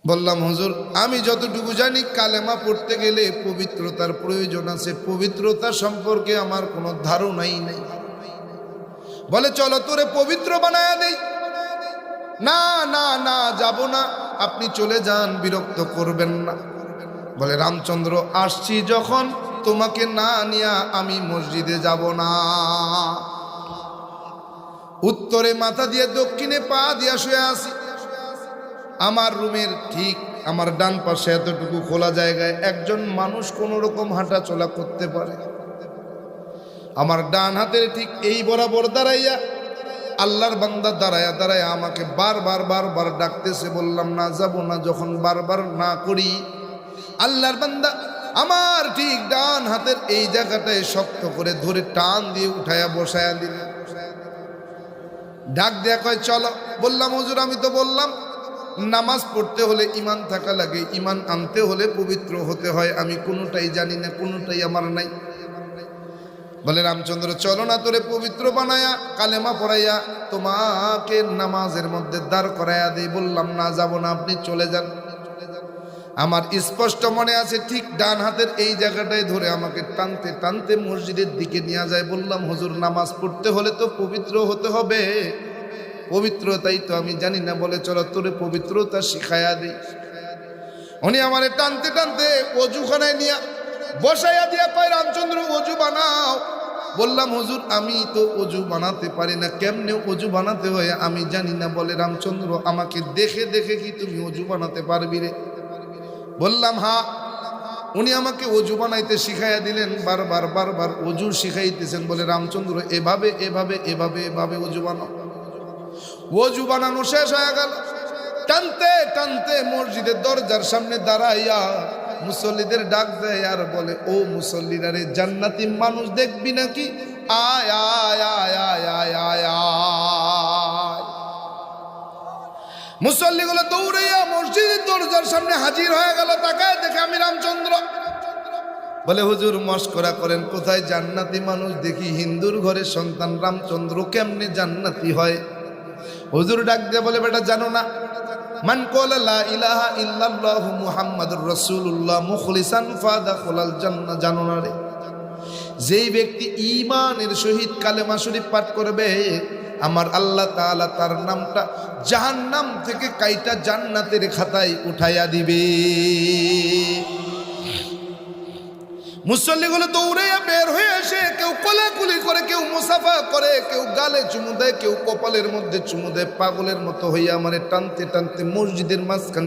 বললাম হুজুর আমি যতটুকু জানি কালেমা পড়তে গেলে পবিত্রতার প্রয়োজন আছে, পবিত্রতা সম্পর্কে আমার কোনো ধারণাই নেই। বলে চলো তোরে পবিত্র বানায়া দেই। না না না, যাব না, আপনি চলে যান, বিরক্ত করবেন না। বলে রামচন্দ্র আসছি যখন, তোমাকে না নিয়া আমি মসজিদে যাব না। উত্তরে মাথা দিয়ে দক্ষিণে পা দিয়া শুয়ে আসি। আমার রুমের ঠিক আমার ডান পাশে এতটুকু খোলা জায়গায় একজন মানুষ কোন রকম হাঁটা চলা করতে পারে। আমার ডান হাতের ঠিক এই বরাবর দাঁড়াইয়া আল্লাহর বান্দা দাঁড়ায়া দাঁড়ায়া আমাকে বারবার বারবার ডাকতেছে। বললাম না, যাব না। যখন বারবার না করি, আল্লাহর বান্দা আমার ঠিক ডান হাতের এই জায়গাটায় শক্ত করে ধরে টান দিয়ে উঠায়া বসায়া দিল। ডাক দেয়া কয় চলো। বললাম হুজুর আমি তো বললাম নামাজ পড়তে হলে ঈমান থাকা লাগে, ঈমান আনতে হলে পবিত্র হতে হয়, আমি কোনোটাই জানি না, কোনোটাই আমার নাই। বলে রামচন্দ্র চলো না, তোরে পবিত্র বানায়া কালেমা পড়াইয়া তোমাকে নামাজের মধ্যে দাঁড় করাইয়া দেই। বললাম না, যাব না, আপনি চলে যান। আমার স্পষ্ট মনে আছে ঠিক ডান হাতের এই জায়গাটায় ধরে আমাকে টানতে টানতে মসজিদের দিকে নিয়ে যায়। বললাম হুজুর নামাজ পড়তে হলে তো পবিত্র হতে হবে, পবিত্রতাই তো আমি জানি না। বলে চলো তোরে পবিত্রতা শিখাইয়া দিই। উনি আমারে টানতে টানতে অজুখানায় নিয়ে বসাইয়া দিয়া কয় রামচন্দ্র অজু বানাও। বললাম হুজুর আমি তো অজু বানাতে পারি না, কেমনে অজু বানাতে হয় আমি জানি না। বলে রামচন্দ্র আমাকে দেখে দেখে কি তুমি অজু বানাতে পারবি রে? বললাম হ্যাঁ। উনি আমাকে অজু বানাইতে শিখাইয়া দিলেন, বারবার বারবার অজু শিখাইতেছেন। বলে রামচন্দ্র এভাবে এভাবে এভাবে এভাবে অজু বানাও। অজু বানানো শেষ হয়ে গেল। টানতে টানতে মসজিদের দরজার সামনে দাঁড়াইয়া মুসল্লিদের ডাক দেয় আর বলে ও মুসল্লিরা রে, জান্নাতি মানুষ দেখবি নাকি? আয় আয় আয় আয় আয় আয় আয়। মুসল্লিগুলো দৌড়াইয়া মসজিদের দরজার সামনে হাজির হয়ে গেল। তাকায় দেখে আমি রামচন্দ্র। বলে হুজুর মস্করা করেন, কোথায় জান্নাতি মানুষ দেখি? হিন্দুর ঘরের সন্তান রামচন্দ্র কেমনে জান্নাতি হয়? হুজুর ডাক দিয়ে বলে বেটা জানো না, মান ক্বালা লা ইলাহা ইল্লাল্লাহু মুহাম্মাদুর রাসূলুল্লাহ মুখলিসান ফাদাখালাল জান্নাহ। জানো না রে, যেই ব্যক্তি ঈমানের সহিত কালেমা শরীফ পাঠ করবে আমার আল্লাহ তাআলা তার নামটা জাহান্নাম থেকে কাইটা জান্নাতের খাতায় উঠাইয়া দিবে। মুসল্লিগুলো দৌড়াইয়া বের হয়ে আসে, কেউ কোলাকুলি করে, কেউ মুসাফা করে, কেউ গালে চুমু দেয়, কেউ কপালের মধ্যে চুমু দেয়। পাগলের মতো হইয়া আমারে টানতে টানতে মসজিদের মাঝখানে